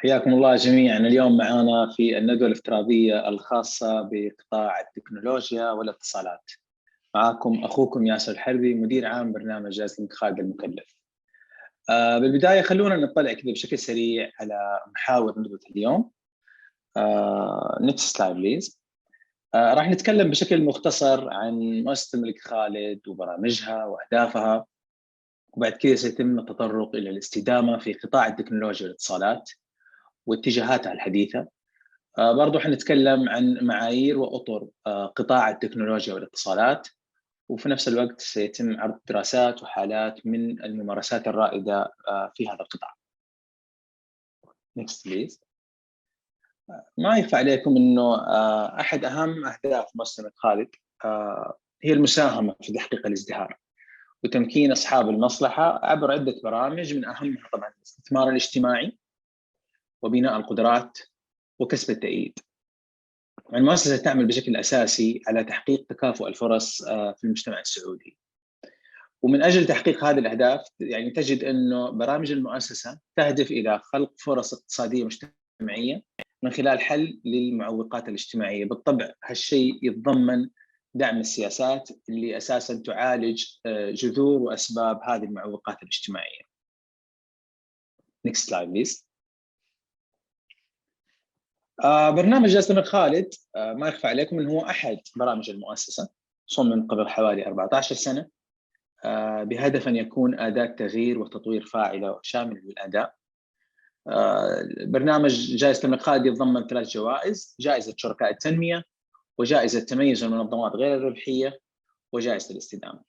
حياكم الله جميعا. اليوم معنا في الندوة الافتراضية الخاصة بقطاع التكنولوجيا والاتصالات. معكم أخوكم ياسر الحربي، مدير عام برنامج جائزة الملك خالد المكلف. بالبداية خلونا نطلع كذا بشكل سريع على محاور ندوة اليوم. next slide please. راح نتكلم بشكل مختصر عن مؤسسة الملك خالد وبرامجها وأهدافها، وبعد كذا سيتم التطرق إلى الاستدامة في قطاع التكنولوجيا والاتصالات واتجاهاتها الحديثة. برضو حنتكلم عن معايير وأطر قطاع التكنولوجيا والاتصالات، وفي نفس الوقت سيتم عرض دراسات وحالات من الممارسات الرائدة في هذا القطاع. Next please. ما يخفى عليكم أنه أحد أهم أهداف مؤسسة الملك خالد هي المساهمة في تحقيق الازدهار وتمكين أصحاب المصلحة عبر عدة برامج، من أهمها طبعا الاستثمار الاجتماعي وبناء القدرات وكسب التأييد. المؤسسة تعمل بشكل أساسي على تحقيق تكافؤ الفرص في المجتمع السعودي، ومن أجل تحقيق هذه الأهداف يعني تجد أنه برامج المؤسسة تهدف إلى خلق فرص اقتصادية مجتمعية من خلال حل للمعوقات الاجتماعية. بالطبع هالشيء يتضمن دعم السياسات اللي أساساً تعالج جذور وأسباب هذه المعوقات الاجتماعية. Next slide please. برنامج جائزة الملك خالد ما يخفى عليكم أنه هو أحد برامج المؤسسة، صمم من قبل حوالي 14 سنة بهدف أن يكون أداة تغيير وتطوير فاعلة وشاملة للأداء. برنامج جائزة الملك خالد يتضمن 3 جوائز: جائزة شركاء التنمية، وجائزة تميز المنظمات غير الربحية، وجائزة الاستدامة.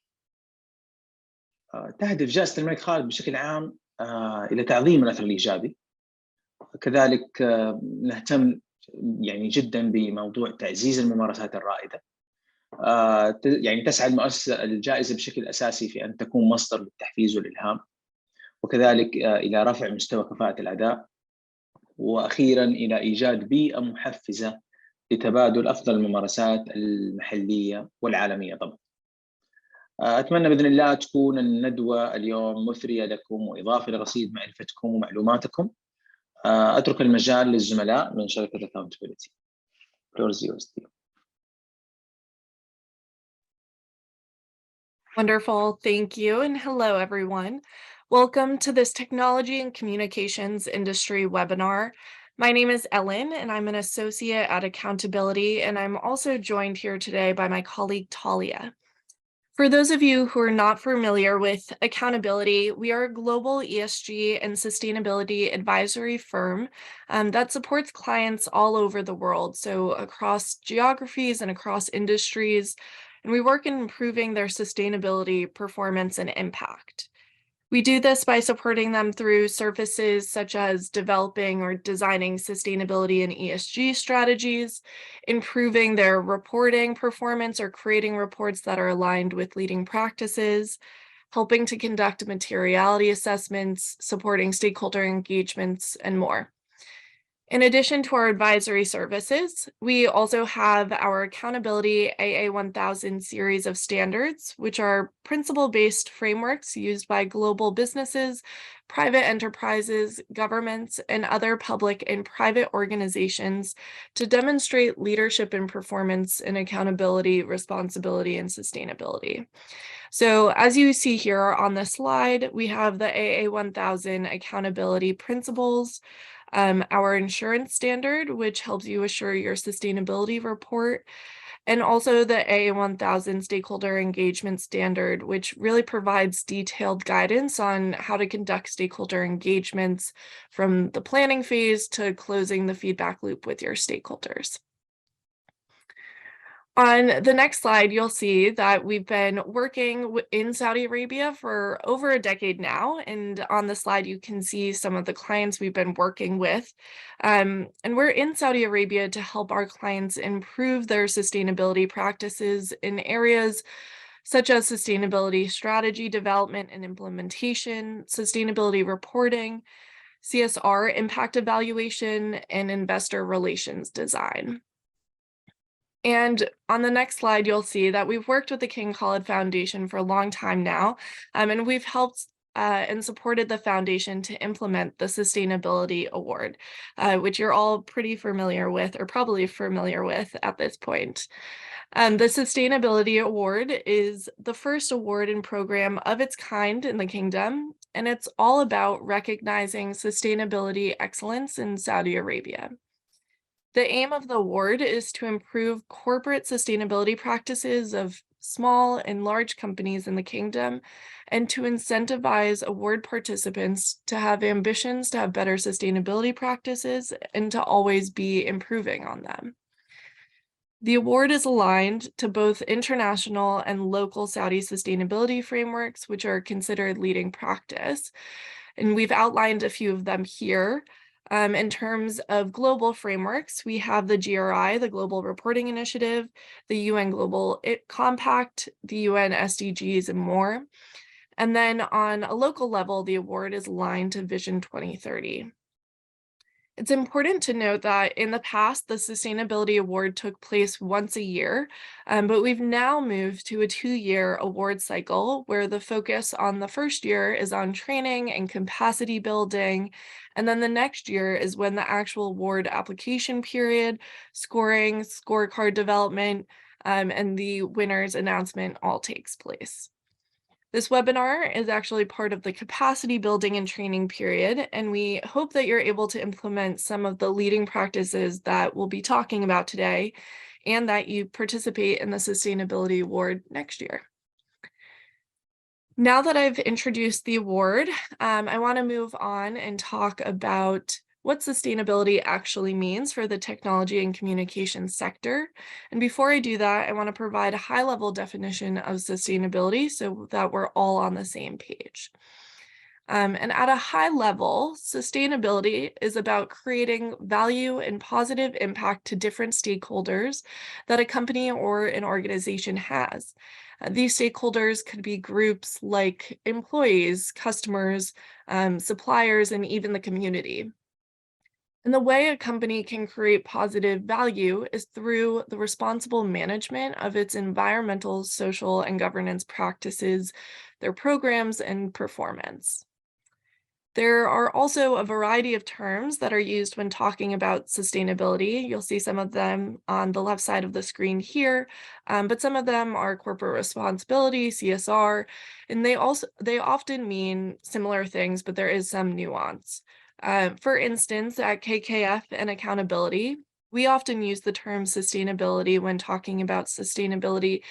تهدف جائزة الملك خالد بشكل عام إلى تعظيم الأثر الإيجابي. كذلك نهتم يعني جدا بموضوع تعزيز الممارسات الرائدة. يعني تسعى المؤسسة الجائزة بشكل أساسي في أن تكون مصدر للتحفيز والإلهام، وكذلك إلى رفع مستوى كفاءة الأداء، وأخيرا إلى إيجاد بيئة محفزة لتبادل أفضل الممارسات المحلية والعالمية طبعا. أتمنى بإذن الله تكون الندوة اليوم مثرية لكم وإضافة لرصيد معرفتكم ومعلوماتكم. أترك المجال للزملاء من شركة Accountability. Wonderful, thank you, and hello everyone. Welcome to this Technology and Communications Industry webinar. My name is Ellen, and I'm an associate at Accountability, and I'm also joined here today by my colleague Talia. For those of you who are not familiar with Accountability, we are a global ESG and sustainability advisory firm that supports clients all over the world, so across geographies and across industries, and we work in improving their sustainability, performance, and impact. We do this by supporting them through services such as developing or designing sustainability and ESG strategies, improving their reporting performance or creating reports that are aligned with leading practices, helping to conduct materiality assessments, supporting stakeholder engagements, and more. In addition to our advisory services, we also have our Accountability AA1000 series of standards, which are principle-based frameworks used by global businesses, private enterprises, governments, and other public and private organizations to demonstrate leadership and performance in accountability, responsibility, and sustainability. So as you see here on the slide, we have the AA1000 accountability principles, our insurance standard, which helps you assure your sustainability report, and also the AA1000 stakeholder engagement standard, which really provides detailed guidance on how to conduct stakeholder engagements from the planning phase to closing the feedback loop with your stakeholders. On the next slide, you'll see that we've been working in Saudi Arabia for over a decade now. And on the slide, you can see some of the clients we've been working with. And we're in Saudi Arabia to help our clients improve their sustainability practices in areas such as sustainability strategy development and implementation, sustainability reporting, CSR impact evaluation, and investor relations design. And on the next slide, you'll see that we've worked with the King Khalid Foundation for a long time now, and we've helped and supported the foundation to implement the Sustainability Award, which you're all pretty familiar with, or probably familiar with at this point. The Sustainability Award is the first award and program of its kind in the kingdom, and it's all about recognizing sustainability excellence in Saudi Arabia. The aim of the award is to improve corporate sustainability practices of small and large companies in the kingdom, and to incentivize award participants to have ambitions to have better sustainability practices and to always be improving on them. The award is aligned to both international and local Saudi sustainability frameworks, which are considered leading practice. And we've outlined a few of them here. In terms of global frameworks, we have the GRI, the Global Reporting Initiative, the UN Global Compact, the UN SDGs, and more. And then on a local level, the award is aligned to Vision 2030. It's important to note that in the past, the Sustainability Award took place once a year, but we've now moved to a 2-year award cycle where the focus on the first year is on training and capacity building, and then the next year is when the actual award application period, scoring, scorecard development, and the winner's announcement all takes place. This webinar is actually part of the capacity building and training period, and we hope that you're able to implement some of the leading practices that we'll be talking about today, and that you participate in the Sustainability Award next year. Now that I've introduced the award, I want to move on and talk about what sustainability actually means for the technology and communications sector. And before I do that, I want to provide a high-level definition of sustainability so that we're all on the same page. And at a high level, sustainability is about creating value and positive impact to different stakeholders that a company or an organization has. These stakeholders could be groups like employees, customers, suppliers, and even the community. And the way a company can create positive value is through the responsible management of its environmental, social, and governance practices, their programs, and performance. There are also a variety of terms that are used when talking about sustainability. You'll see some of them on the left side of the screen here, but some of them are corporate responsibility, CSR, and they often mean similar things, but there is some nuance. For instance, at KKF and accountability, we often use the term sustainability when talking about sustainability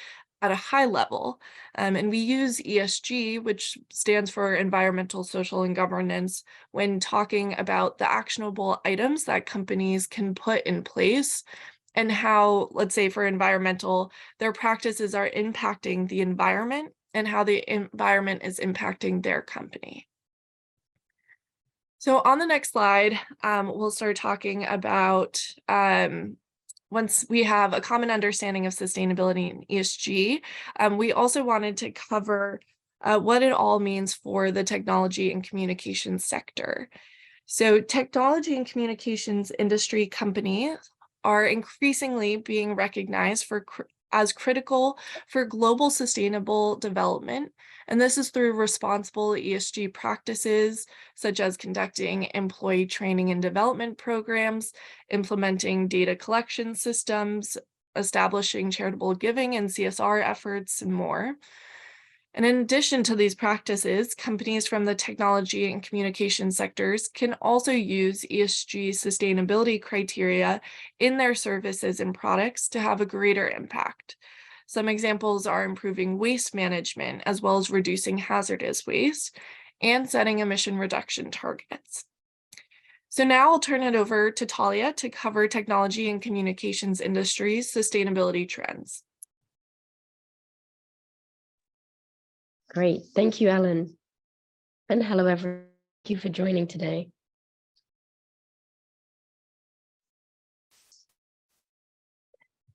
at a high level. And we use ESG, which stands for environmental, social, and governance, when talking about the actionable items that companies can put in place and how, let's say for environmental, their practices are impacting the environment and how the environment is impacting their company. So on the next slide, we'll start talking about once we have a common understanding of sustainability and ESG, we also wanted to cover what it all means for the technology and communications sector. So technology and communications industry companies are increasingly being recognized as critical for global sustainable development. And this is through responsible ESG practices, such as conducting employee training and development programs, implementing data collection systems, establishing charitable giving and CSR efforts, and more. And in addition to these practices, companies from the technology and communication sectors can also use ESG sustainability criteria in their services and products to have a greater impact. Some examples are improving waste management, as well as reducing hazardous waste, and setting emission reduction targets. So now I'll turn it over to Talia to cover technology and communications industry's sustainability trends. Great, thank you, Ellen. And hello, everyone. Thank you for joining today.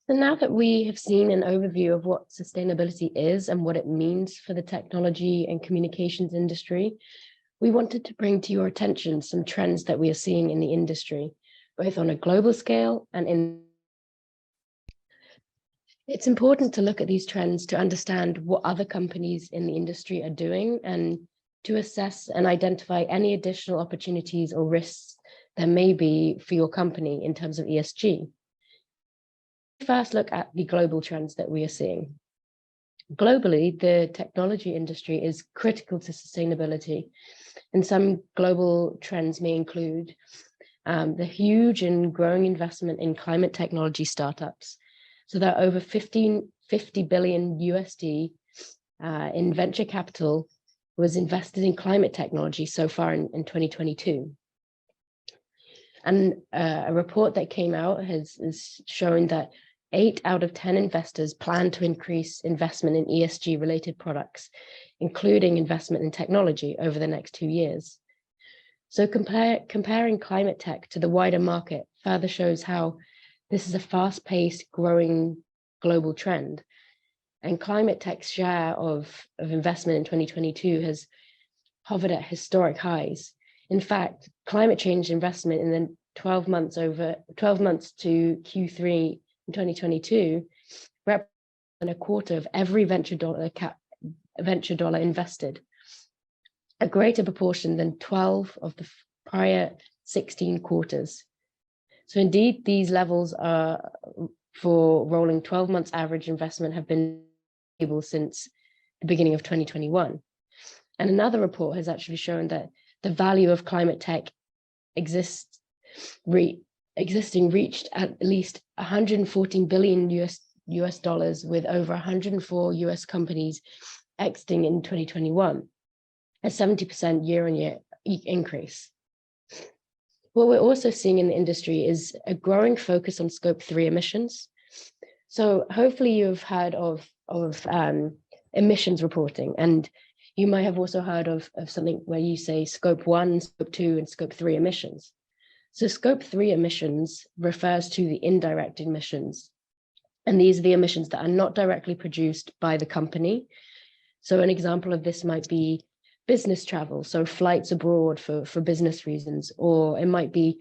So now that we have seen an overview of what sustainability is and what it means for the technology and communications industry, we wanted to bring to your attention some trends that we are seeing in the industry, both on a global scale and in. It's important to look at these trends to understand what other companies in the industry are doing and to assess and identify any additional opportunities or risks there may be for your company in terms of ESG. First, look at the global trends that we are seeing. Globally, the technology industry is critical to sustainability, and some global trends may include the huge and growing investment in climate technology startups. So there are over 50 billion USD in venture capital was invested in climate technology so far in 2022. And a report that came out is showing that 8 out of 10 investors plan to increase investment in ESG related products, including investment in technology over the next 2 years. So comparing climate tech to the wider market further shows how this is a fast-paced growing global trend. And climate tech's share of investment in 2022 has hovered at historic highs. In fact, climate change investment in the 12 months to Q3 in 2022 represents a quarter of every venture dollar invested, a greater proportion than 12 of the prior 16 quarters. So indeed, these levels are for rolling 12 months average investment have been stable since the beginning of 2021. And another report has actually shown that the value of climate tech existing reached at least 114 billion US dollars, with over 104 US companies exiting in 2021, a 70% year-on-year increase. What we're also seeing in the industry is a growing focus on Scope 3 emissions. So hopefully you've heard of emissions reporting, and you might have also heard of something where you say Scope 1, Scope 2, and Scope 3 emissions. So Scope 3 emissions refers to the indirect emissions, and these are the emissions that are not directly produced by the company. So an example of this might be business travel, so flights abroad for business reasons, or it might be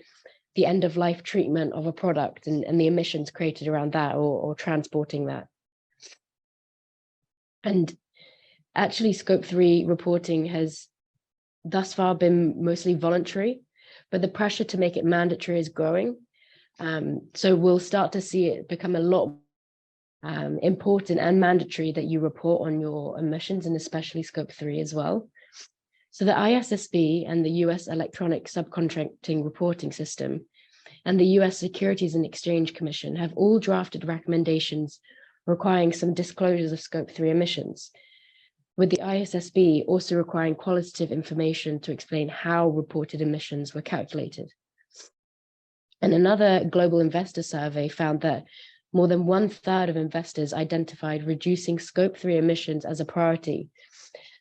the end of life treatment of a product and the emissions created around that, or transporting that. And actually, Scope 3 reporting has thus far been mostly voluntary, but the pressure to make it mandatory is growing. So we'll start to see it become a lot important and mandatory that you report on your emissions, and especially Scope 3 as well. So the ISSB and the US Electronic Subcontracting Reporting System and the US Securities and Exchange Commission have all drafted recommendations requiring some disclosures of Scope 3 emissions, with the ISSB also requiring qualitative information to explain how reported emissions were calculated. And another global investor survey found that more than 1/3 of investors identified reducing Scope 3 emissions as a priority.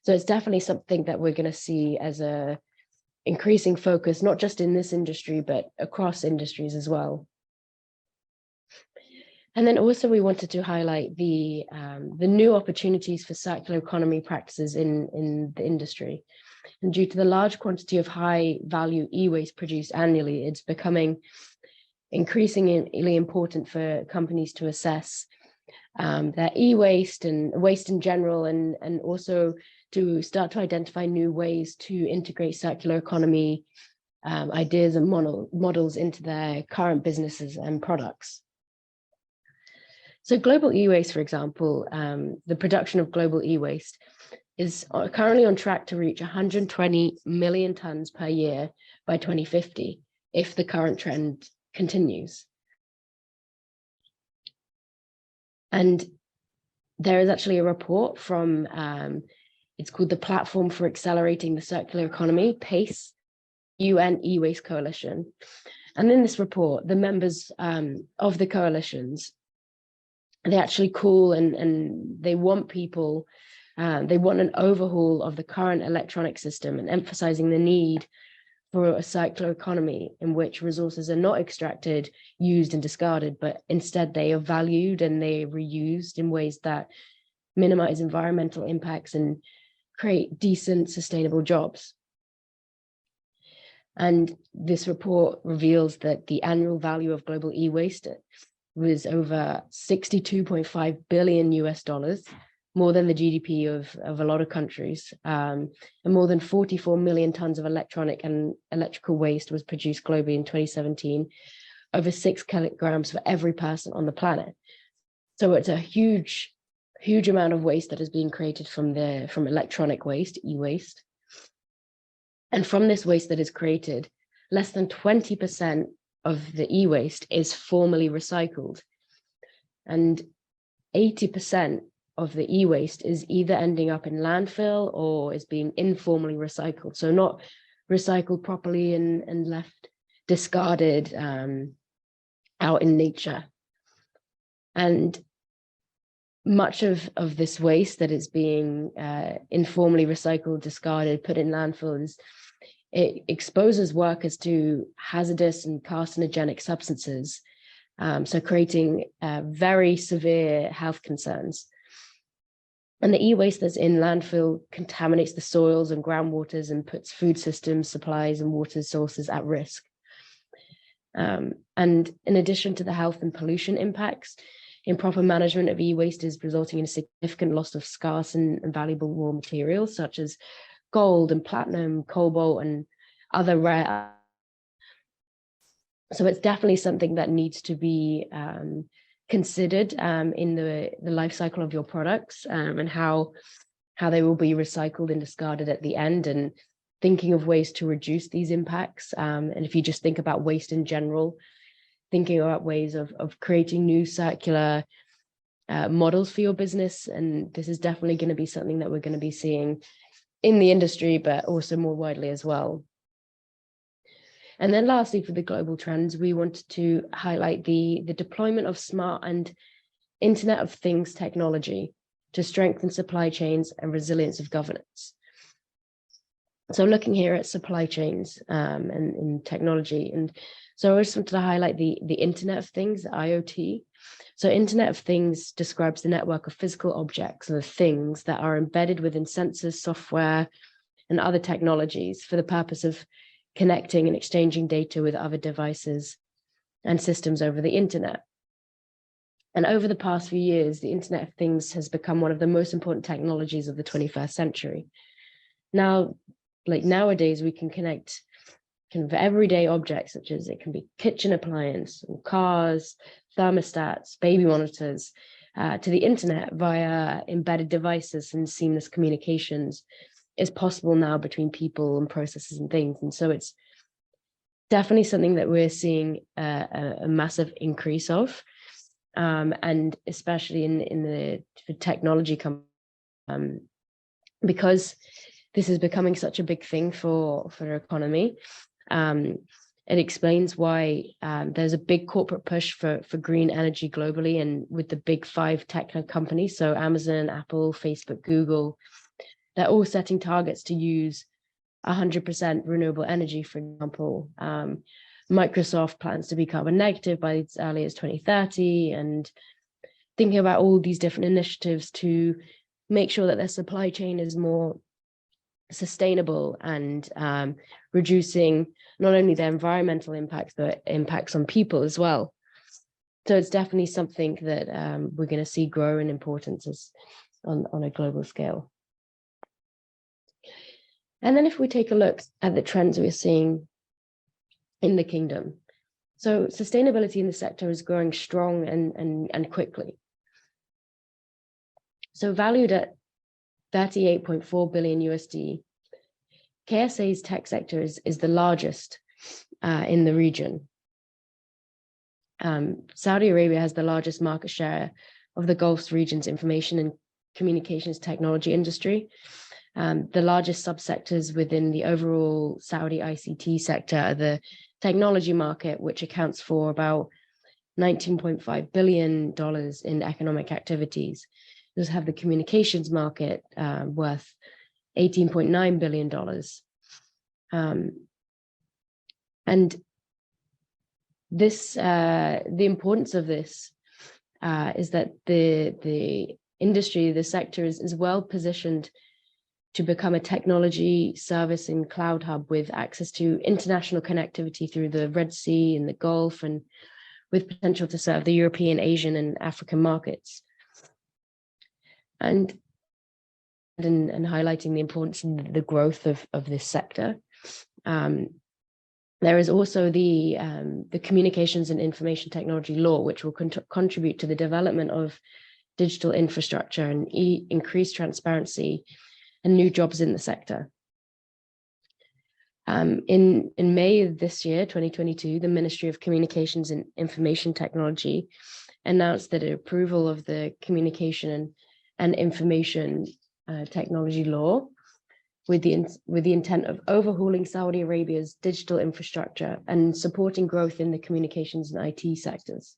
So it's definitely something that we're going to see as a increasing focus, not just in this industry, but across industries as well. And then also we wanted to highlight the new opportunities for circular economy practices in the industry. And due to the large quantity of high value e-waste produced annually, it's becoming increasingly important for companies to assess their e-waste and waste in general, and also to start to identify new ways to integrate circular economy ideas and models into their current businesses and products. So global e-waste, for example, the production of global e-waste is currently on track to reach 120 million tons per year by 2050, if the current trend continues. And there is actually a report from, it's called the Platform for Accelerating the Circular Economy, PACE, UN E-Waste Coalition. And in this report, the members of the coalitions, they actually call and they want people, they want an overhaul of the current electronic system, and emphasizing the need for a circular economy in which resources are not extracted, used and discarded, but instead they are valued and they are reused in ways that minimize environmental impacts and create decent, sustainable jobs. And this report reveals that the annual value of global e-waste was over 62.5 billion US dollars, more than the GDP of a lot of countries. And more than 44 million tons of electronic and electrical waste was produced globally in 2017, over 6 kilograms for every person on the planet. So it's a huge amount of waste that is being created from electronic waste, e-waste. And from this waste that is created, less than 20% of the e-waste is formally recycled. And 80% of the e-waste is either ending up in landfill or is being informally recycled. So not recycled properly and left discarded out in nature. And much of this waste that is being informally recycled, discarded, put in landfills, it exposes workers to hazardous and carcinogenic substances, so creating very severe health concerns. And the e-waste that's in landfill contaminates the soils and groundwaters and puts food systems, supplies, and water sources at risk. And in addition to the health and pollution impacts, improper management of e-waste is resulting in a significant loss of scarce and valuable raw materials such as gold and platinum, cobalt, and other rare. So it's definitely something that needs to be considered in the life cycle of your products, and how they will be recycled and discarded at the end, and thinking of ways to reduce these impacts. And if you just think about waste in general, thinking about ways of creating new circular models for your business. And this is definitely going to be something that we're going to be seeing in the industry, but also more widely as well. And then lastly, for the global trends, we wanted to highlight the deployment of smart and Internet of Things technology to strengthen supply chains and resilience of governance. So looking here at supply chains and in technology, and so I just wanted to highlight the Internet of Things, IoT. So Internet of Things describes the network of physical objects or things that are embedded within sensors, software, and other technologies for the purpose of connecting and exchanging data with other devices and systems over the internet. And over the past few years, the Internet of Things has become one of the most important technologies of the 21st century. Now, like nowadays, we can connect kind of everyday objects, such as it can be kitchen appliance, or cars, thermostats, baby monitors, to the internet via embedded devices, and seamless communications is possible now between people and processes and things. And so it's definitely something that we're seeing a massive increase of, and especially in the technology company, because this is becoming such a big thing for our economy. It explains why there's a big corporate push for green energy globally, and with the big 5 tech companies, so Amazon, Apple, Facebook, Google, they're all setting targets to use 100% renewable energy, for example. Microsoft plans to be carbon negative by as early as 2030, and thinking about all these different initiatives to make sure that their supply chain is more sustainable and reducing not only their environmental impacts, but impacts on people as well. So it's definitely something that we're going to see grow in importance on a global scale. And then if we take a look at the trends we're seeing in the kingdom, so sustainability in the sector is growing strong and quickly. So valued at 38.4 billion USD, KSA's tech sector is the largest in the region. Saudi Arabia has the largest market share of the Gulf region's information and communications technology industry. The largest subsectors within the overall Saudi ICT sector are the technology market, which accounts for about $19.5 billion in economic activities. You also have the communications market worth $18.9 billion. And this, the importance of this is that the industry, the sector is well positioned to become a technology service and cloud hub with access to international connectivity through the Red Sea and the Gulf, and with potential to serve the European, Asian, and African markets. And and highlighting the importance and the growth of this sector. There is also the Communications and Information Technology Law, which will contribute to the development of digital infrastructure and increase transparency and new jobs in the sector. In May of this year, 2022, the Ministry of Communications and Information Technology announced that approval of the Communication and Information Technology Law with the intent of overhauling Saudi Arabia's digital infrastructure and supporting growth in the communications and IT sectors.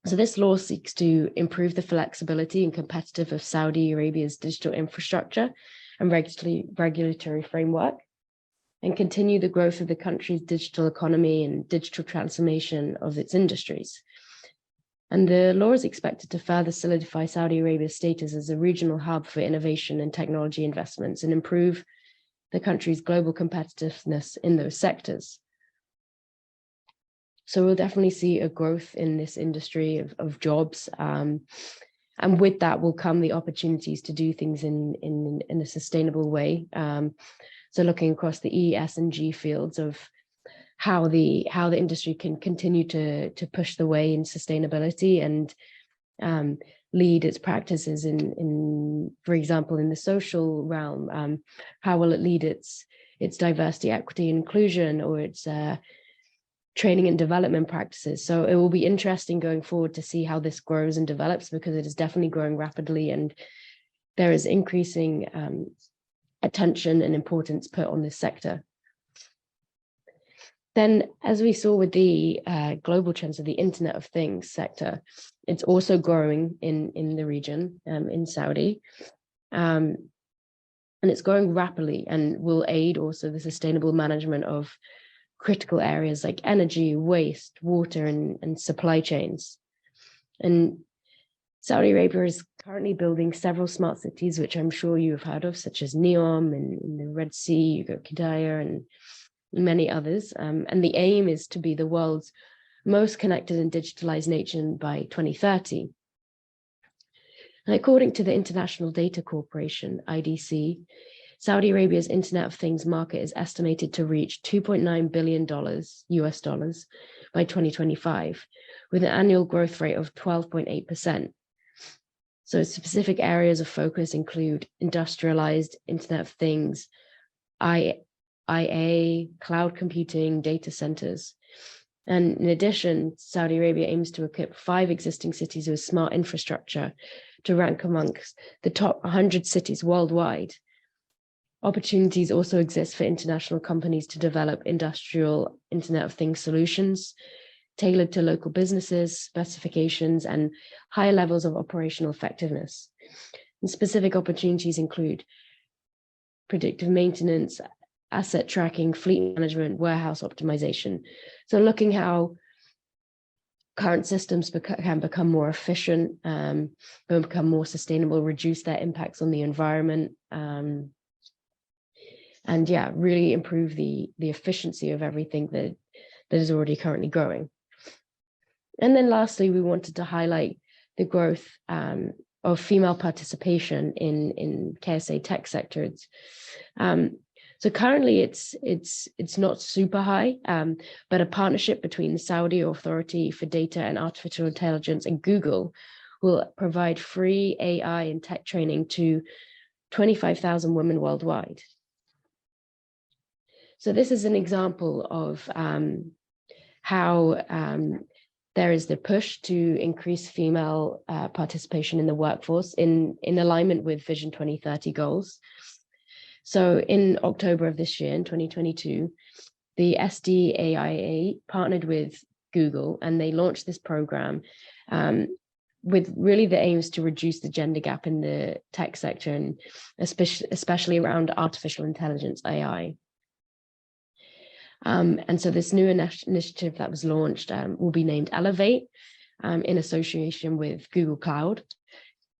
So this law seeks to improve the flexibility and competitiveness of Saudi Arabia's digital infrastructure and regulatory framework, and continue the growth of the country's digital economy and digital transformation of its industries. And the law is expected to further solidify Saudi Arabia's status as a regional hub for innovation and technology investments and improve the country's global competitiveness in those sectors. So we'll definitely see a growth in this industry of jobs. And with that will come the opportunities to do things in a sustainable way. So looking across the E, S, and G fields of how the industry can continue to push the way in sustainability and lead its practices in, for example, in the social realm. How will it lead its diversity, equity, inclusion, or its training and development practices? So it will be interesting going forward to see how this grows and develops, because it is definitely growing rapidly and there is increasing attention and importance put on this sector. Then, as we saw with the global trends of the Internet of Things sector, it's also growing in the region, in Saudi. And it's growing rapidly and will aid also the sustainable management of critical areas like energy, waste, water, and supply chains. And Saudi Arabia is currently building several smart cities, which I'm sure you have heard of, such as Neom and in the Red Sea, you've got Qiddiya and many others. And the aim is to be the world's most connected and digitalized nation by 2030. And according to the International Data Corporation, IDC, Saudi Arabia's Internet of Things market is estimated to reach $2.9 billion US dollars by 2025, with an annual growth rate of 12.8%. So specific areas of focus include industrialized Internet of Things, IA, cloud computing, data centers. And in addition, Saudi Arabia aims to equip 5 existing cities with smart infrastructure to rank amongst the top 100 cities worldwide. Opportunities also exist for international companies to develop industrial Internet of Things solutions tailored to local businesses, specifications, and higher levels of operational effectiveness. And specific opportunities include predictive maintenance, asset tracking, fleet management, warehouse optimization. So looking how current systems can become more efficient, become more sustainable, reduce their impacts on the environment, and yeah, really improve the efficiency of everything that is already currently growing. And then lastly, we wanted to highlight the growth of female participation in KSA tech sectors. So currently it's not super high, but a partnership between the Saudi Authority for Data and Artificial Intelligence and Google will provide free AI and tech training to 25,000 women worldwide. So this is an example of how there is the push to increase female participation in the workforce in alignment with Vision 2030 goals. So in October of this year, in 2022, the SDAIA partnered with Google and they launched this program with really the aims to reduce the gender gap in the tech sector, and especially around artificial intelligence, AI. And so this new initiative that was launched will be named Elevate in association with Google Cloud.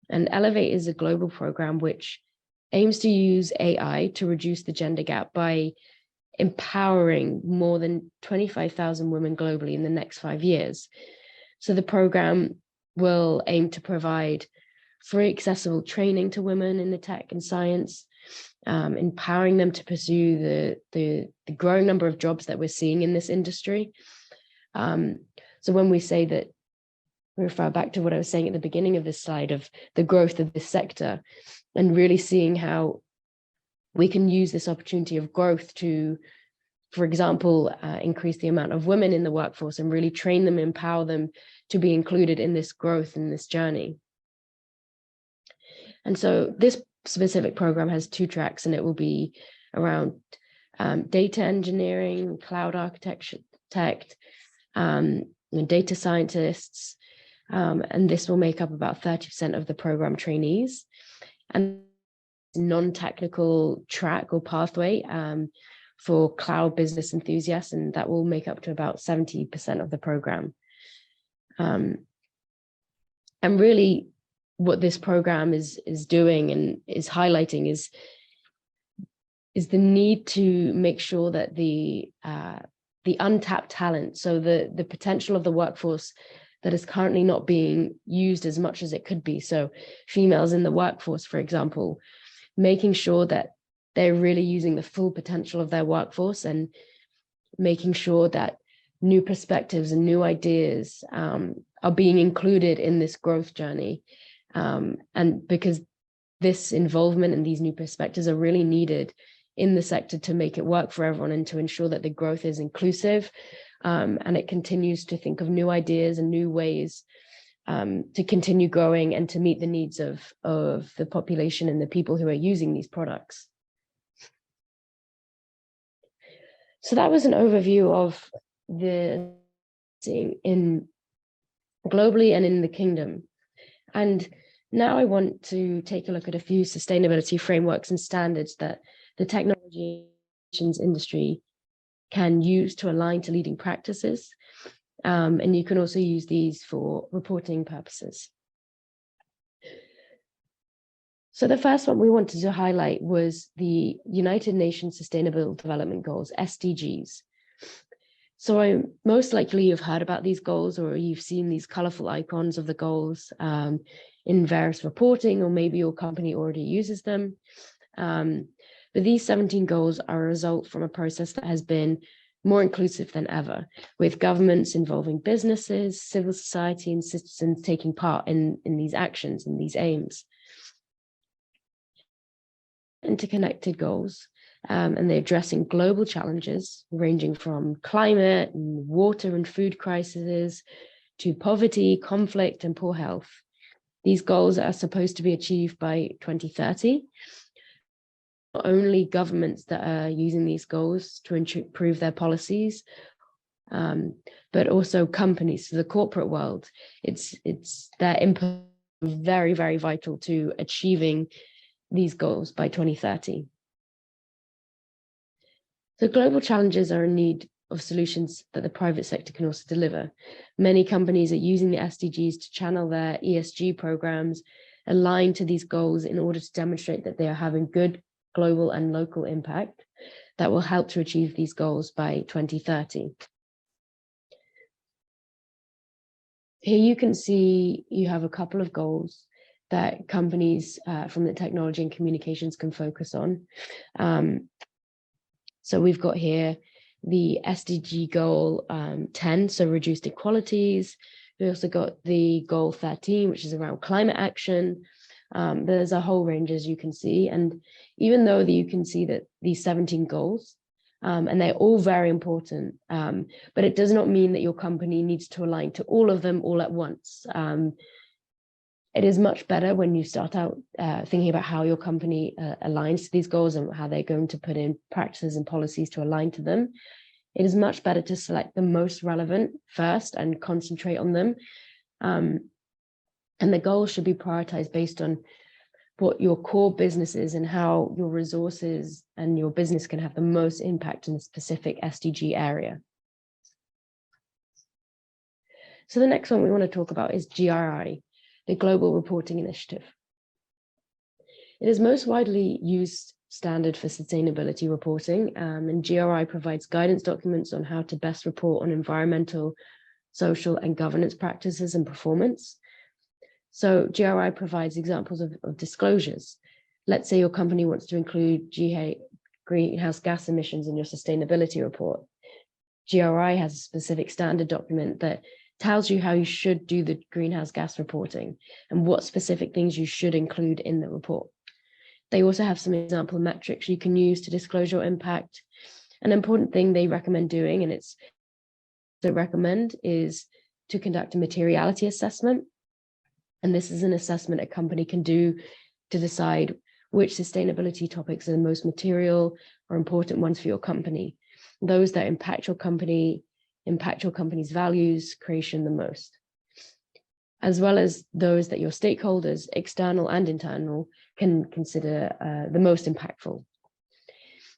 And Elevate is a global program which aims to use AI to reduce the gender gap by empowering more than 25,000 women globally in the next 5 years. So the program will aim to provide free accessible training to women in the tech and science, empowering them to pursue the growing number of jobs that we're seeing in this industry. So when we say that, we refer back to what I was saying at the beginning of this slide of the growth of this sector, and really seeing how we can use this opportunity of growth to, for example, increase the amount of women in the workforce and really train them, empower them to be included in this growth, in this journey. And so this specific program has 2 tracks, and it will be around data engineering, cloud architecture, data scientists, and this will make up about 30% of the program trainees. And non-technical track or pathway for cloud business enthusiasts, and that will make up to about 70% of the program. And really what this program is doing and is highlighting is the need to make sure that the untapped talent, so the potential of the workforce that is currently not being used as much as it could be. So females in the workforce, for example, making sure that they're really using the full potential of their workforce and making sure that new perspectives and new ideas are being included in this growth journey. And because this involvement and these new perspectives are really needed in the sector to make it work for everyone and to ensure that the growth is inclusive, and it continues to think of new ideas and new ways to continue growing and to meet the needs of the population and the people who are using these products. So that was an overview of the in globally and in the kingdom. And now I want to take a look at a few sustainability frameworks and standards that the technology industry can use to align to leading practices. And you can also use these for reporting purposes. So the first one we wanted to highlight was the United Nations Sustainable Development Goals, SDGs. So most likely you've heard about these goals, or you've seen these colorful icons of the goals in various reporting, or maybe your company already uses them. But these 17 goals are a result from a process that has been more inclusive than ever, with governments involving businesses, civil society, and citizens taking part in these actions and these aims. Interconnected goals, and they're addressing global challenges ranging from climate and water and food crises to poverty, conflict, and poor health. These goals are supposed to be achieved by 2030. Not only governments that are using these goals to improve their policies, but also companies, so the corporate world. It's their input very, very vital to achieving these goals by 2030. So global challenges are in need of solutions that the private sector can also deliver. Many companies are using the SDGs to channel their ESG programs aligned to these goals in order to demonstrate that they are having good global and local impact that will help to achieve these goals by 2030. Here you can see you have a couple of goals that companies from the technology and communications can focus on. So we've got here the SDG goal 10, so reduced inequalities. We also got the goal 13, which is around climate action. There's a whole range, as you can see. And even though you can see that these 17 goals, and they're all very important, but it does not mean that your company needs to align to all of them all at once. It is much better when you start out thinking about how your company aligns to these goals and how they're going to put in practices and policies to align to them. It is much better to select the most relevant first and concentrate on them. And the goals should be prioritized based on what your core business is and how your resources and your business can have the most impact in a specific SDG area. So the next one we want to talk about is GRI, the Global Reporting Initiative. It is most widely used standard for sustainability reporting, and GRI provides guidance documents on how to best report on environmental, social, and governance practices and performance. So GRI provides examples of disclosures. Let's say your company wants to include greenhouse gas emissions in your sustainability report. GRI has a specific standard document that tells you how you should do the greenhouse gas reporting and what specific things you should include in the report. They also have some example metrics you can use to disclose your impact. An important thing they recommend doing, and it's to recommend, is to conduct a materiality assessment. And this is an assessment a company can do to decide which sustainability topics are the most material or important ones for your company, those that impact your company's values creation the most, as well as those that your stakeholders, external and internal, can consider the most impactful.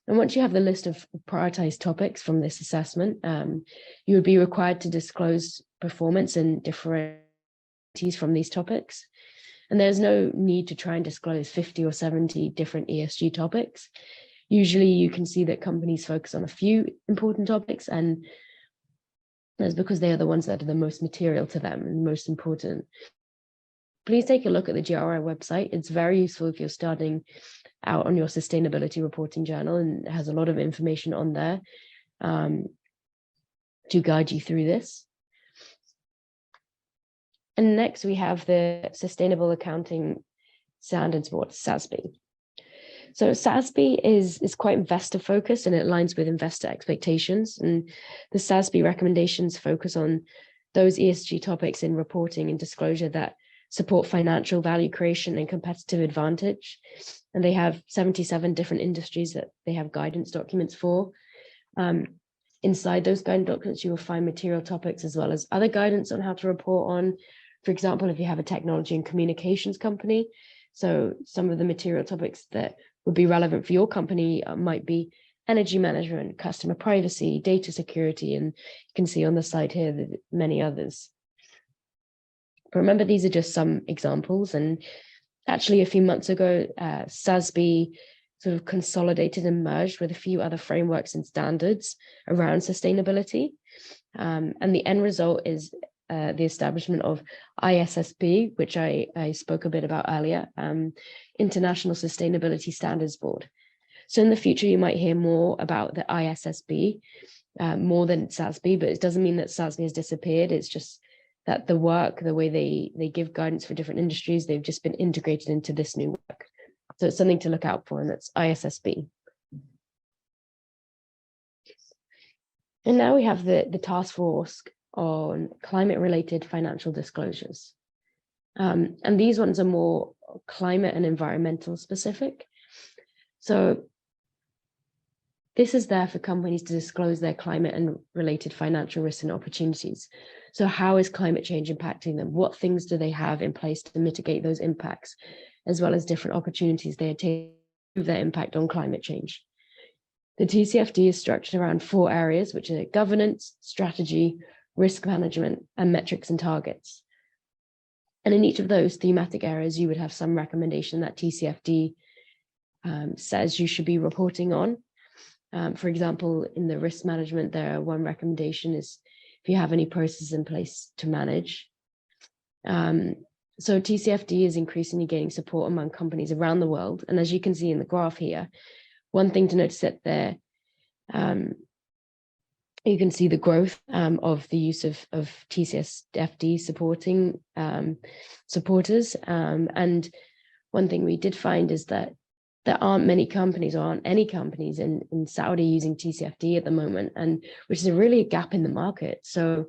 And once you have the list of prioritized topics from this assessment, you would be required to disclose performance and differentities from these topics. And there's no need to try and disclose 50 or 70 different ESG topics. Usually you can see that companies focus on a few important topics, and that's because they are the ones that are the most material to them and most important. Please take a look at the GRI website. It's very useful if you're starting out on your sustainability reporting journal, and it has a lot of information on there to guide you through this. And next we have the Sustainable Accounting Standards Board, SASB. So SASB is quite investor focused, and it aligns with investor expectations. And the SASB recommendations focus on those ESG topics in reporting and disclosure that support financial value creation and competitive advantage. And they have 77 different industries that they have guidance documents for. Inside those guidance documents, you will find material topics as well as other guidance on how to report on. For example, if you have a technology and communications company, so some of the material topics that would be relevant for your company might be energy management, customer privacy, data security, and you can see on the slide here that many others. But remember, these are just some examples. And actually, a few months ago, SASB sort of consolidated and merged with a few other frameworks and standards around sustainability. And the end result is the establishment of ISSB, which I spoke a bit about earlier, International Sustainability Standards Board. So in the future, you might hear more about the ISSB more than SASB, but it doesn't mean that SASB has disappeared. It's just that the way they give guidance for different industries, they've just been integrated into this new work. So it's something to look out for, and that's ISSB. And now we have the task force on climate-related financial disclosures. And these ones are more climate and environmental specific. So this is there for companies to disclose their climate and related financial risks and opportunities. So how is climate change impacting them? What things do they have in place to mitigate those impacts, as well as different opportunities they are taking to improve their impact on climate change? The TCFD is structured around 4 areas, which are governance, strategy, risk management, and metrics and targets. And in each of those thematic areas, you would have some recommendation that TCFD says you should be reporting on. For example, in the risk management, one recommendation is if you have any processes in place to manage. So TCFD is increasingly gaining support among companies around the world. And as you can see in the graph here, one thing to notice that there, you can see the growth of the use of TCFD supporters. And one thing we did find is that there aren't any companies in Saudi using TCFD at the moment, and which is really a gap in the market. So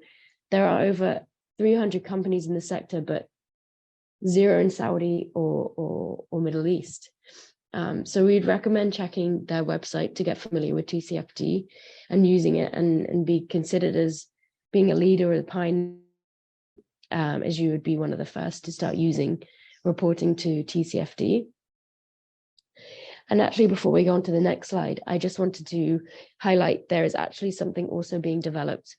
there are over 300 companies in the sector, but 0 in Saudi or Middle East. So we'd recommend checking their website to get familiar with TCFD and using it and be considered as being a leader or a pioneer, as you would be one of the first to start using reporting to TCFD. And actually, before we go on to the next slide, I just wanted to highlight there is actually something also being developed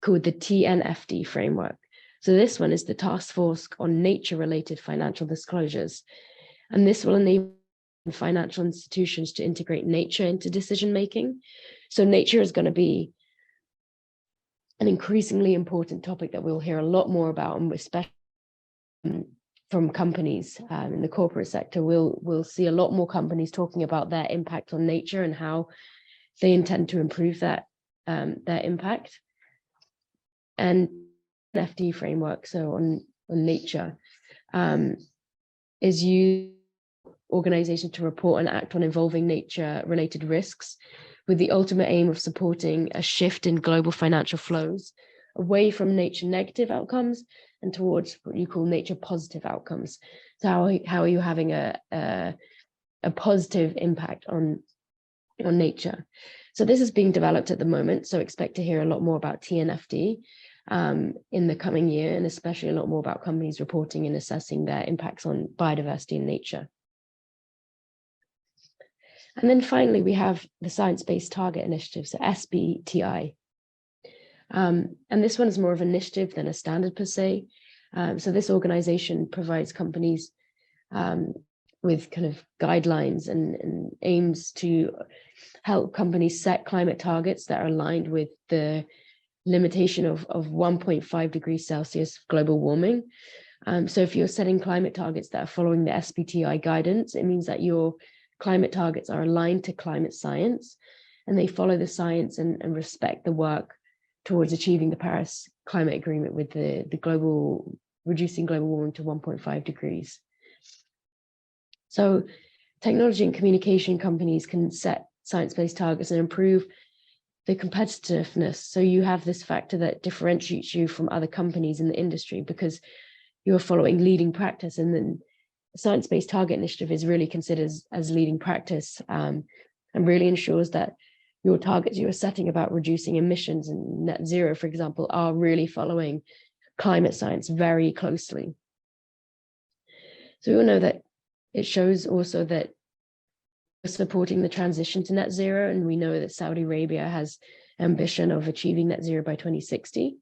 called the TNFD framework. So this one is the Task Force on Nature-Related Financial Disclosures. And this will enable financial institutions to integrate nature into decision-making. So nature is going to be an increasingly important topic that we'll hear a lot more about, and especially from companies in the corporate sector. We'll see a lot more companies talking about their impact on nature and how they intend to improve that their impact. And FD framework, so on nature, is used organizations to report and act on involving nature-related risks, with the ultimate aim of supporting a shift in global financial flows away from nature negative outcomes and towards what you call nature positive outcomes. So how are you having a positive impact on nature? So this is being developed at the moment, so expect to hear a lot more about TNFD in the coming year, and especially a lot more about companies reporting and assessing their impacts on biodiversity and nature. And then finally, we have the Science-Based Target Initiative, so SBTI. And this one is more of an initiative than a standard per se. So this organization provides companies with kind of guidelines and aims to help companies set climate targets that are aligned with the limitation of 1.5 degrees Celsius global warming. So if you're setting climate targets that are following the SBTI guidance, it means that your climate targets are aligned to climate science, and they follow the science and respect the work towards achieving the Paris Climate Agreement with the global, reducing global warming to 1.5 degrees. So technology and communication companies can set science-based targets and improve the competitiveness. So you have this factor that differentiates you from other companies in the industry because you're following leading practice, and then the Science-Based Target Initiative is really considered as leading practice and really ensures that your targets you are setting about reducing emissions and net zero, for example, are really following climate science very closely. So we all know that it shows also that we're supporting the transition to net zero, and we know that Saudi Arabia has ambition of achieving net zero by 2060.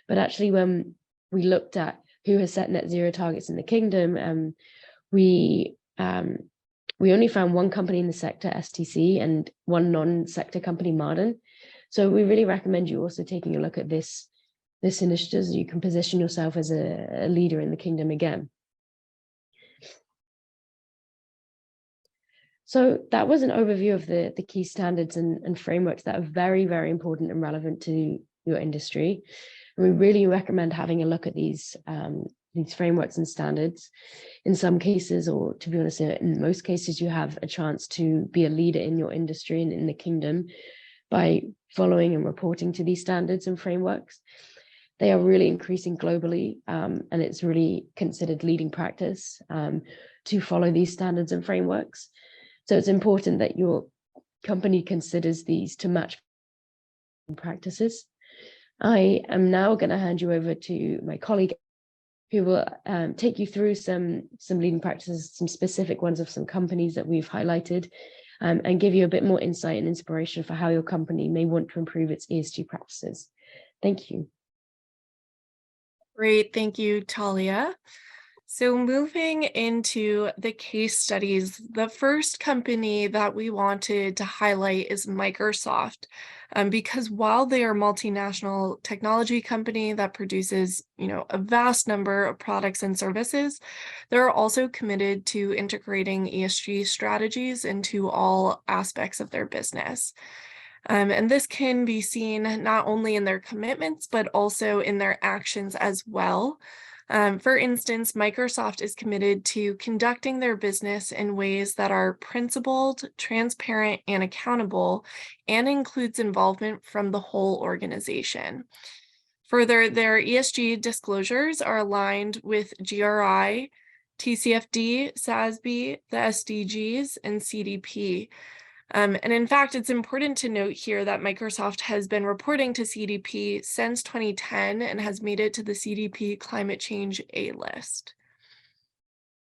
But actually, when we looked at who has set net zero targets in the kingdom, we only found one company in the sector, STC, and one non-sector company, Marden. So we really recommend you also taking a look at this initiative so you can position yourself as a leader in the kingdom again. So that was an overview of the key standards and frameworks that are very, very important and relevant to your industry. And we really recommend having a look at these frameworks and standards. In some cases, or to be honest, in most cases, you have a chance to be a leader in your industry and in the kingdom by following and reporting to these standards and frameworks. They are really increasing globally, and it's really considered leading practice to follow these standards and frameworks. So it's important that your company considers these to match practices. I am now going to hand you over to my colleague, who will take you through some leading practices, some specific ones of some companies that we've highlighted, and give you a bit more insight and inspiration for how your company may want to improve its ESG practices. Thank you. Great, thank you, Talia. So moving into the case studies, the first company that we wanted to highlight is Microsoft, because while they are a multinational technology company that produces, a vast number of products and services, they're also committed to integrating ESG strategies into all aspects of their business. And this can be seen not only in their commitments, but also in their actions as well. For instance, Microsoft is committed to conducting their business in ways that are principled, transparent, and accountable, and includes involvement from the whole organization. Further, their ESG disclosures are aligned with GRI, TCFD, SASB, the SDGs, and CDP. And in fact, it's important to note here that Microsoft has been reporting to CDP since 2010 and has made it to the CDP Climate Change A list.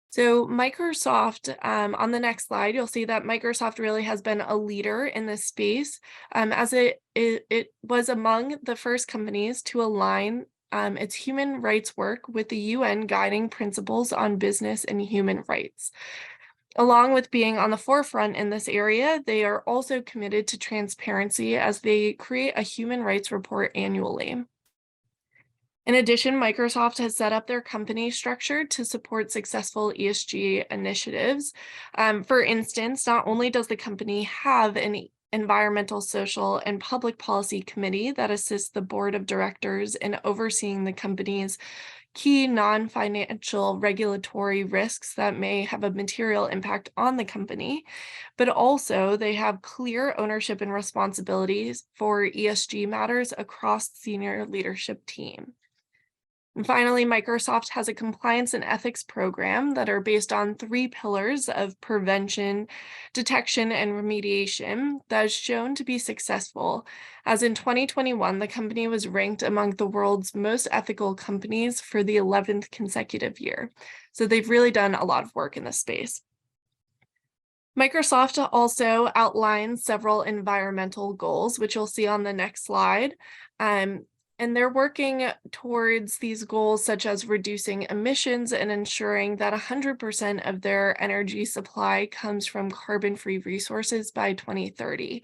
So Microsoft, on the next slide, you'll see that Microsoft really has been a leader in this space, as it was among the first companies to align its human rights work with the UN guiding principles on business and human rights. Along with being on the forefront in this area, they are also committed to transparency as they create a human rights report annually. In addition, Microsoft has set up their company structure to support successful ESG initiatives. For instance, not only does the company have an environmental, social, and public policy committee that assists the board of directors in overseeing the company's key non-financial regulatory risks that may have a material impact on the company, but also they have clear ownership and responsibilities for ESG matters across the senior leadership team. And finally, Microsoft has a compliance and ethics program that are based on 3 pillars of prevention, detection, and remediation that has shown to be successful. As in 2021, the company was ranked among the world's most ethical companies for the 11th consecutive year. So they've really done a lot of work in this space. Microsoft also outlines several environmental goals, which you'll see on the next slide. And they're working towards these goals, such as reducing emissions and ensuring that 100% of their energy supply comes from carbon-free resources by 2030.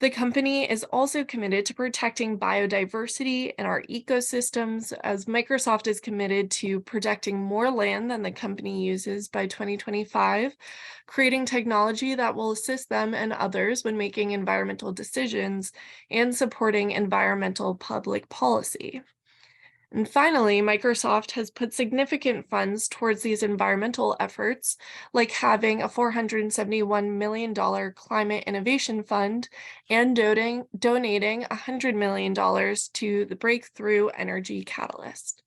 The company is also committed to protecting biodiversity in our ecosystems, as Microsoft is committed to protecting more land than the company uses by 2025, creating technology that will assist them and others when making environmental decisions, and supporting environmental public policy. And finally, Microsoft has put significant funds towards these environmental efforts, like having a $471 million climate innovation fund and donating $100 million to the Breakthrough Energy Catalyst.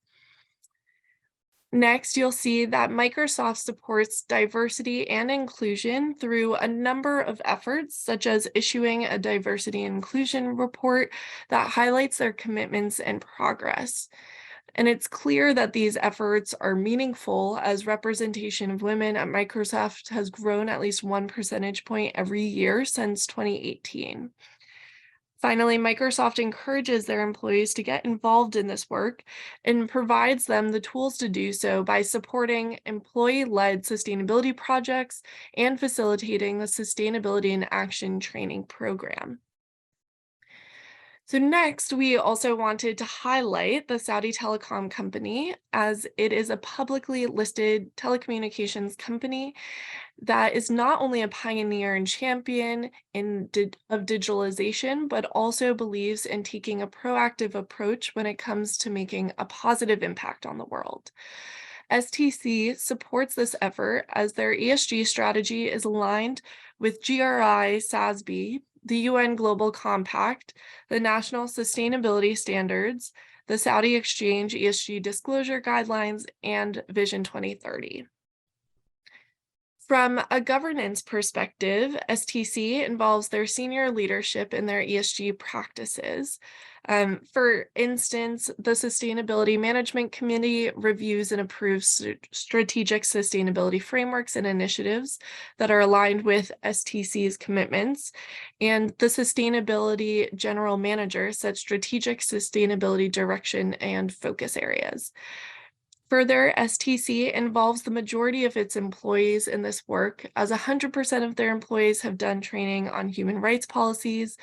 Next, you'll see that Microsoft supports diversity and inclusion through a number of efforts, such as issuing a diversity and inclusion report that highlights their commitments and progress. And it's clear that these efforts are meaningful, as representation of women at Microsoft has grown at least 1 percentage point every year since 2018. Finally, Microsoft encourages their employees to get involved in this work and provides them the tools to do so by supporting employee-led sustainability projects and facilitating the Sustainability in Action training program. So next, we also wanted to highlight the Saudi telecom company, as it is a publicly listed telecommunications company that is not only a pioneer and champion of digitalization, but also believes in taking a proactive approach when it comes to making a positive impact on the world. STC supports this effort as their ESG strategy is aligned with GRI SASB, the UN Global Compact, the National Sustainability Standards, the Saudi Exchange ESG Disclosure Guidelines, and Vision 2030. From a governance perspective, STC involves their senior leadership in their ESG practices. For instance, the Sustainability Management Committee reviews and approves strategic sustainability frameworks and initiatives that are aligned with STC's commitments, and the Sustainability General Manager sets strategic sustainability direction and focus areas. Further, STC involves the majority of its employees in this work, as 100% of their employees have done training on human rights policies,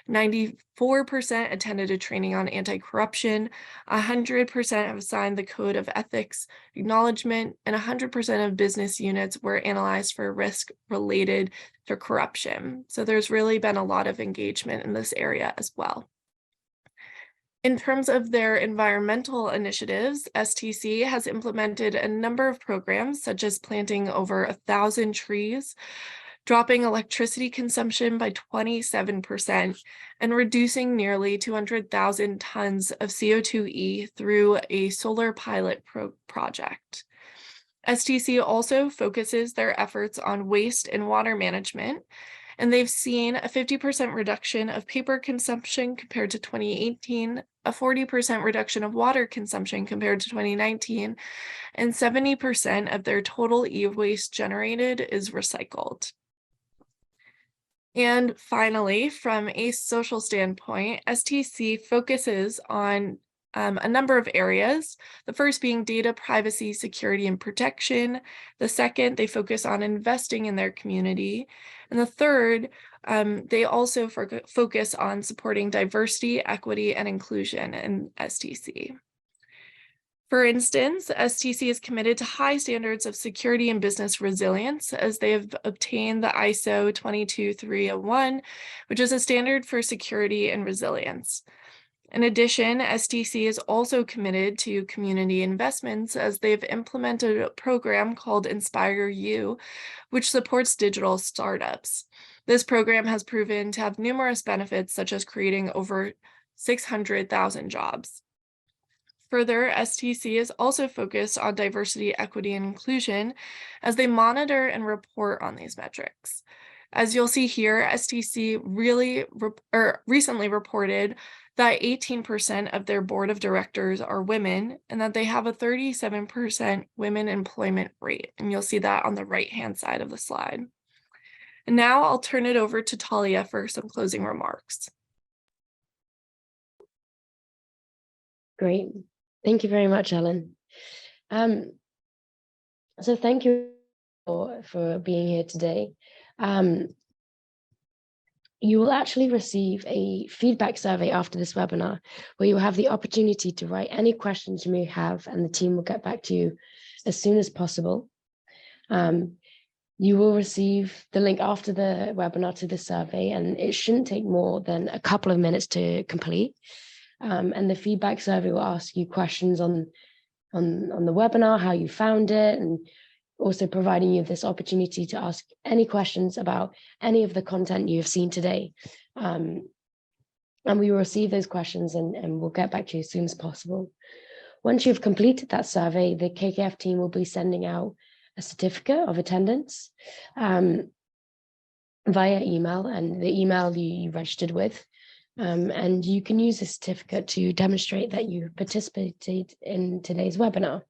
94% attended a training on anti-corruption, 100% have signed the Code of Ethics Acknowledgement, and 100% of business units were analyzed for risk related to corruption. So there's really been a lot of engagement in this area as well. In terms of their environmental initiatives, STC has implemented a number of programs, such as planting over 1,000 trees, dropping electricity consumption by 27%, and reducing nearly 200,000 tons of CO2e through a solar pilot project. STC also focuses their efforts on waste and water management, and they've seen a 50% reduction of paper consumption compared to 2018, a 40% reduction of water consumption compared to 2019, and 70% of their total e-waste generated is recycled. And finally, from a social standpoint, STC focuses on a number of areas, the first being data privacy, security, and protection. The second, they focus on investing in their community. And the third, they also focus on supporting diversity, equity, and inclusion in STC. For instance, STC is committed to high standards of security and business resilience as they have obtained the ISO 22301, which is a standard for security and resilience. In addition, STC is also committed to community investments as they've implemented a program called Inspire You, which supports digital startups. This program has proven to have numerous benefits, such as creating over 600,000 jobs. Further, STC is also focused on diversity, equity, and inclusion as they monitor and report on these metrics. As you'll see here, STC recently reported that 18% of their board of directors are women and that they have a 37% women employment rate. And you'll see that on the right-hand side of the slide. And now I'll turn it over to Talia for some closing remarks. Great. Thank you very much, Ellen. So thank you for being here today. You will actually receive a feedback survey after this webinar, where you will have the opportunity to write any questions you may have, and the team will get back to you as soon as possible. You will receive the link after the webinar to the survey, and it shouldn't take more than a couple of minutes to complete. And the feedback survey will ask you questions on the webinar, how you found it, and also providing you this opportunity to ask any questions about any of the content you have seen today. And we will receive those questions and we'll get back to you as soon as possible. Once you've completed that survey, the KKF team will be sending out a certificate of attendance via email, and the email you registered with. And you can use this certificate to demonstrate that you participated in today's webinar.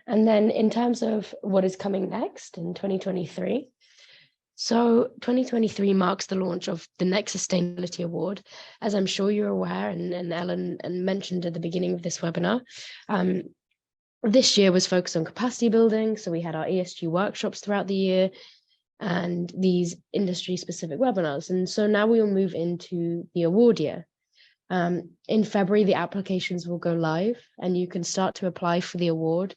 And then in terms of what is coming next in 2023, so 2023 marks the launch of the next Sustainability Award. As I'm sure you're aware, and Ellen mentioned at the beginning of this webinar, this year was focused on capacity building. So we had our ESG workshops throughout the year and these industry-specific webinars. And so now we will move into the award year. In February, the applications will go live and you can start to apply for the award.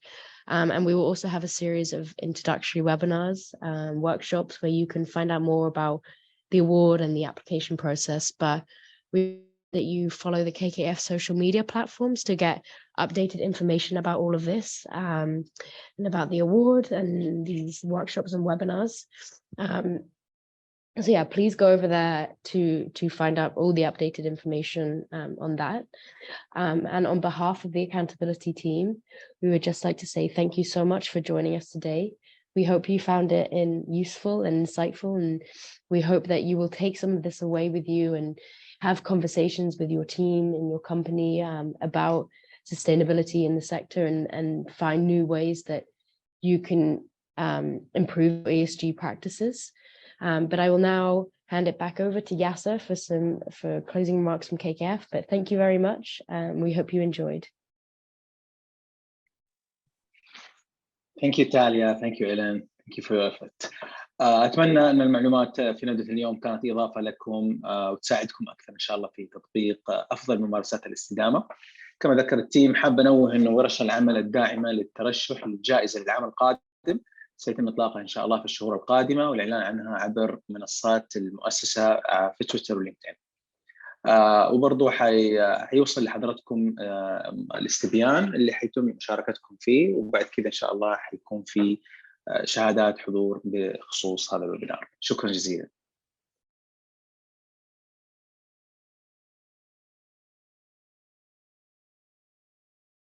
And we will also have a series of introductory webinars, workshops where you can find out more about the award and the application process. But that you follow the KKF social media platforms to get updated information about all of this, and about the award and these workshops and webinars. So yeah, please go over there to find out all the updated information on that. And on behalf of the accountability team, we would just like to say thank you so much for joining us today. We hope you found it useful and insightful, and we hope that you will take some of this away with you and have conversations with your team and your company about sustainability in the sector, and find new ways that you can improve ESG practices. But I will now hand it back over to Yasser for closing remarks from KKF. But thank you very much. We hope you enjoyed. Thank you Talia, thank you Ellen, thank you for your effort. أتمنى أن المعلومات في ندوة اليوم كانت إضافة لكم وتساعدكم أكثر إن شاء الله في تطبيق أفضل ممارسات الاستدامة. كما ذكر التيم، حاب أنوه أنه ورش العمل الداعمة للترشح للجائزة للعام القادم سيتم إطلاقها إن شاء الله في الشهور القادمة، والإعلان عنها عبر منصات المؤسسة في تويتر ولينكدين. وبرضو حيوصل لحضراتكم الاستبيان اللي حيتم مشاركتكم فيه، وبعد كده إن شاء الله حيكون في شهادات حضور بخصوص هذا الويبينار. شكرا جزيلا.